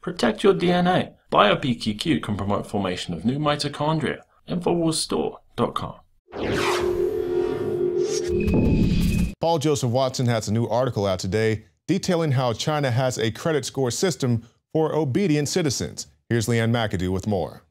Protect your DNA. BioPQQ can promote formation of new mitochondria. Infowarsstore.com. Paul Joseph Watson has a new article out today detailing how China has a credit score system for obedient citizens. Here's Leanne McAdoo with more.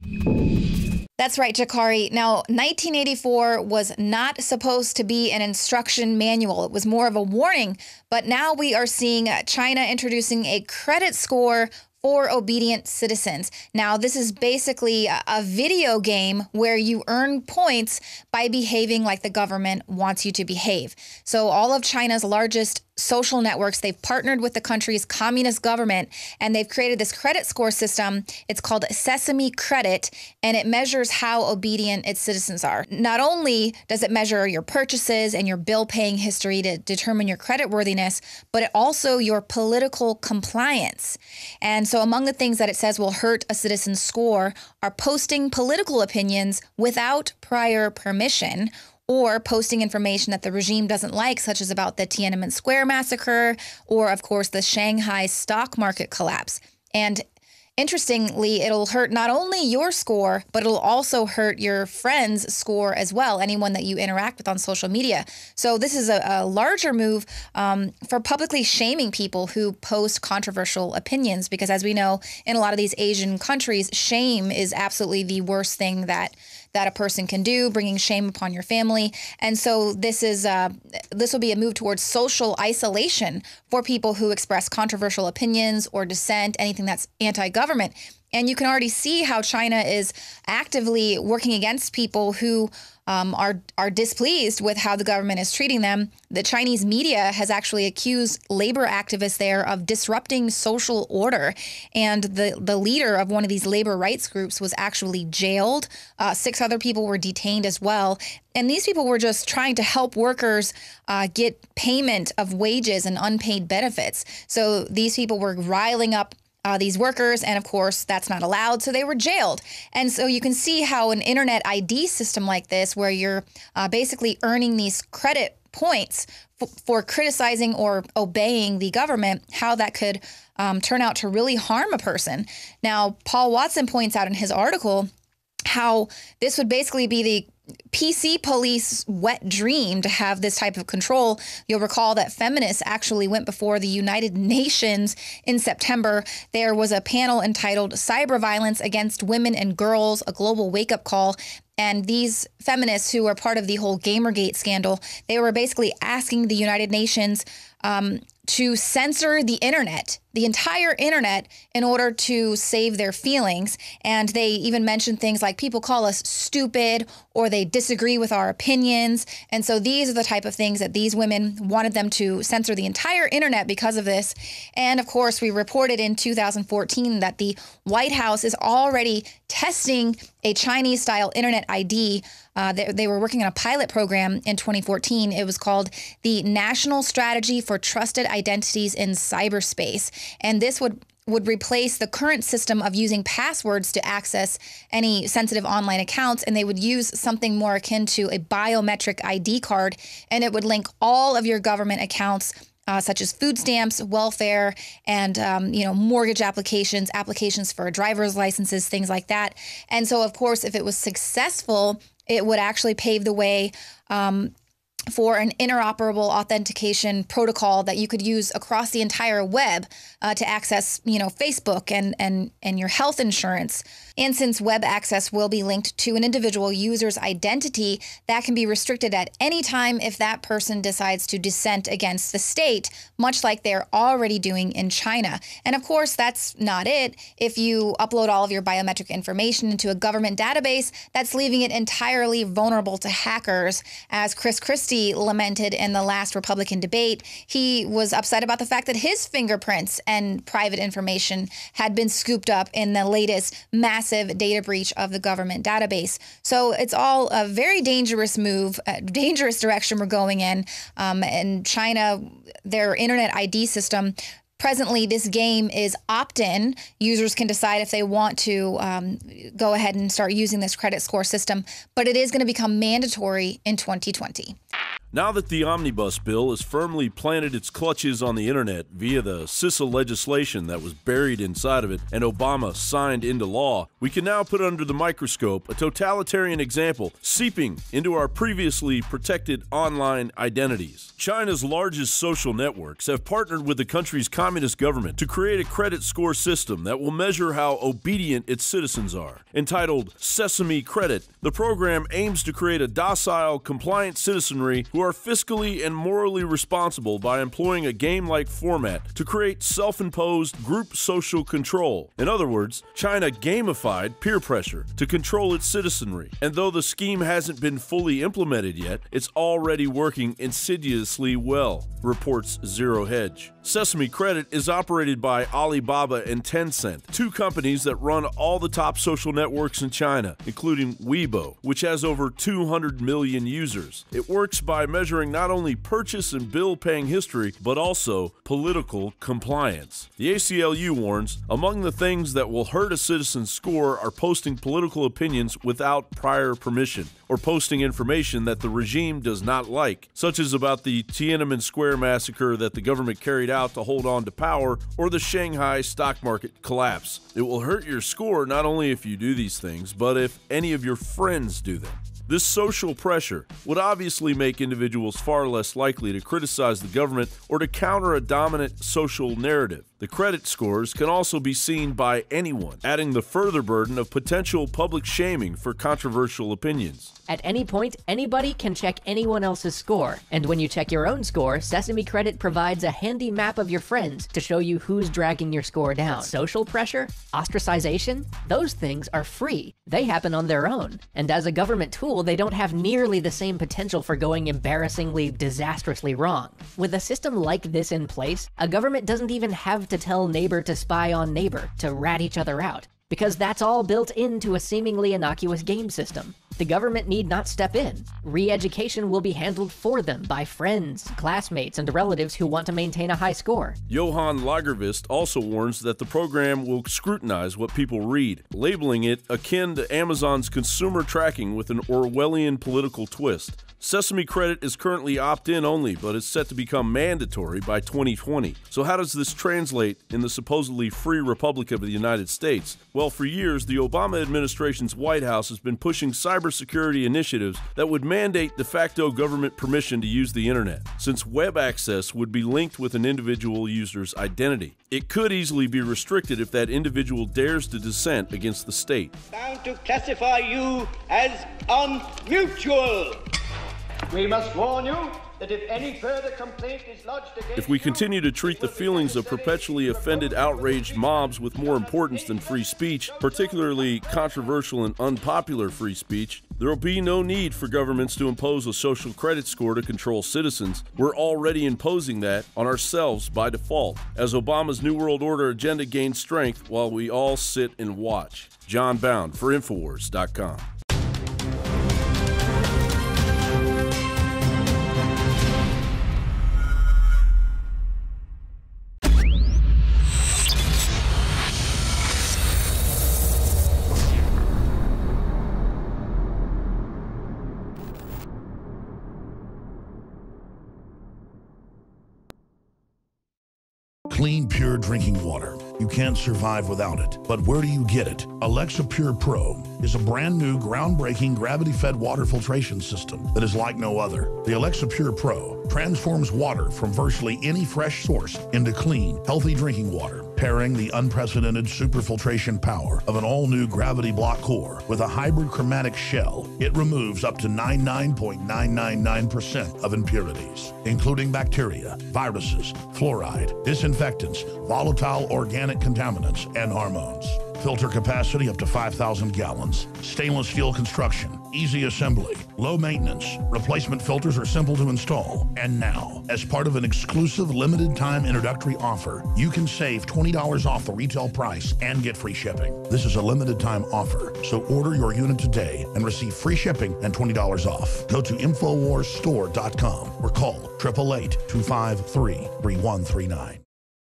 That's right, Jakari. Now, 1984 was not supposed to be an instruction manual. It was more of a warning. But now we are seeing China introducing a credit score for obedient citizens. Now, this is basically a video game where you earn points by behaving like the government wants you to behave. So all of China's largest social networks, they've partnered with the country's communist government, and they've created this credit score system. It's called Sesame Credit, and it measures how obedient its citizens are. Not only does it measure your purchases and your bill paying history to determine your credit worthiness, but it also your political compliance. And so among the things that it says will hurt a citizen's score are posting political opinions without prior permission, or posting information that the regime doesn't like, such as about the Tiananmen Square massacre, or of course the Shanghai stock market collapse. And interestingly, it'll hurt not only your score, but it'll also hurt your friend's score as well, anyone that you interact with on social media. So this is a larger move for publicly shaming people who post controversial opinions, because as we know, in a lot of these Asian countries, shame is absolutely the worst thing that a person can do, bringing shame upon your family. And so this will be a move towards social isolation for people who express controversial opinions or dissent, anything that's anti-government. And you can already see how China is actively working against people who are displeased with how the government is treating them. The Chinese media has actually accused labor activists there of disrupting social order. And the leader of one of these labor rights groups was actually jailed. 6 other people were detained as well. And these people were just trying to help workers get payment of wages and unpaid benefits. So these people were riling up these workers, and of course that's not allowed, so they were jailed. And so you can see how an internet ID system like this, where you're basically earning these credit points for criticizing or obeying the government, how that could turn out to really harm a person. Now, Paul Watson points out in his article how this would basically be the PC police wet dream to have this type of control. You'll recall that feminists actually went before the United Nations in September. There was a panel entitled Cyber Violence Against Women and Girls, a Global Wake-Up Call. And these feminists who were part of the whole Gamergate scandal, they were basically asking the United Nations to censor the internet, the entire internet, in order to save their feelings. And they even mentioned things like people call us stupid or they disagree with our opinions. And so these are the type of things that these women wanted them to censor the entire internet because of this. And of course, we reported in 2014 that the White House is already testing a Chinese-style internet ID. They were working on a pilot program in 2014. It was called the National Strategy for Trusted Identities in Cyberspace. And this would replace the current system of using passwords to access any sensitive online accounts, and they would use something more akin to a biometric ID card, and it would link all of your government accounts, such as food stamps, welfare, and mortgage applications for driver's licenses, things like that. And so, of course, if it was successful, it would actually pave the way for an interoperable authentication protocol that you could use across the entire web to access, Facebook and your health insurance. And since web access will be linked to an individual user's identity, that can be restricted at any time if that person decides to dissent against the state, much like they're already doing in China. And of course, that's not it. If you upload all of your biometric information into a government database, that's leaving it entirely vulnerable to hackers. As Chris Christie lamented in the last Republican debate, he was upset about the fact that his fingerprints and private information had been scooped up in the latest massive data breach of the government database. So it's all a very dangerous move, a dangerous direction we're going in. And China, their internet ID system, presently, this game is opt-in. Users can decide if they want to go ahead and start using this credit score system, but it is going to become mandatory in 2020. Now that the omnibus bill has firmly planted its clutches on the internet via the CISA legislation that was buried inside of it and Obama signed into law, we can now put under the microscope a totalitarian example seeping into our previously protected online identities. China's largest social networks have partnered with the country's communist government to create a credit score system that will measure how obedient its citizens are. Entitled Sesame Credit, the program aims to create a docile, compliant citizenry who are fiscally and morally responsible by employing a game-like format to create self-imposed group social control. In other words, China gamified peer pressure to control its citizenry. And though the scheme hasn't been fully implemented yet, it's already working insidiously well, reports Zero Hedge. Sesame Credit is operated by Alibaba and Tencent, two companies that run all the top social networks in China, including Weibo, which has over 200 million users. It works by measuring not only purchase and bill paying history, but also political compliance. The ACLU warns, among the things that will hurt a citizen's score are posting political opinions without prior permission, or posting information that the regime does not like, such as about the Tiananmen Square massacre that the government carried out to hold on to power, or the Shanghai stock market collapse. It will hurt your score not only if you do these things, but if any of your friends do them. This social pressure would obviously make individuals far less likely to criticize the government or to counter a dominant social narrative. The credit scores can also be seen by anyone, adding the further burden of potential public shaming for controversial opinions. At any point, anybody can check anyone else's score. And when you check your own score, Sesame Credit provides a handy map of your friends to show you who's dragging your score down. Social pressure, ostracization, those things are free. They happen on their own. And as a government tool, they don't have nearly the same potential for going embarrassingly, disastrously wrong. With a system like this in place, a government doesn't even have to tell neighbor to spy on neighbor, to rat each other out, because that's all built into a seemingly innocuous game system. The government need not step in. Re-education will be handled for them by friends, classmates, and relatives who want to maintain a high score. Johan Lagervist also warns that the program will scrutinize what people read, labeling it akin to Amazon's consumer tracking with an Orwellian political twist. Sesame Credit is currently opt-in only, but is set to become mandatory by 2020. So how does this translate in the supposedly free Republic of the United States? Well, for years, the Obama administration's White House has been pushing cybersecurity initiatives that would mandate de facto government permission to use the internet, since web access would be linked with an individual user's identity. It could easily be restricted if that individual dares to dissent against the state. Bound to classify you as unmutual. We must warn you that if any further complaint is lodged against If we continue to treat the feelings of perpetually offended, outraged mobs with more importance than free speech, particularly controversial and unpopular free speech, there will be no need for governments to impose a social credit score to control citizens. We're already imposing that on ourselves by default, as Obama's New World Order agenda gains strength while we all sit and watch. John Bound for Infowars.com. Clean, pure drinking water. You can't survive without it. But where do you get it? Alexa Pure Pro is a brand new, groundbreaking, gravity-fed water filtration system that is like no other. The Alexa Pure Pro transforms water from virtually any fresh source into clean, healthy drinking water, pairing the unprecedented superfiltration power of an all-new gravity block core with a hybrid chromatic shell. It removes up to 99.999% of impurities, including bacteria, viruses, fluoride, disinfectants, volatile organic contaminants, and hormones. Filter capacity up to 5,000 gallons. Stainless steel construction. Easy assembly. Low maintenance. Replacement filters are simple to install. And now, as part of an exclusive limited time introductory offer, you can save $20 off the retail price and get free shipping. This is a limited time offer, so order your unit today and receive free shipping and $20 off. Go to InfoWarsStore.com or call 888-253-3139.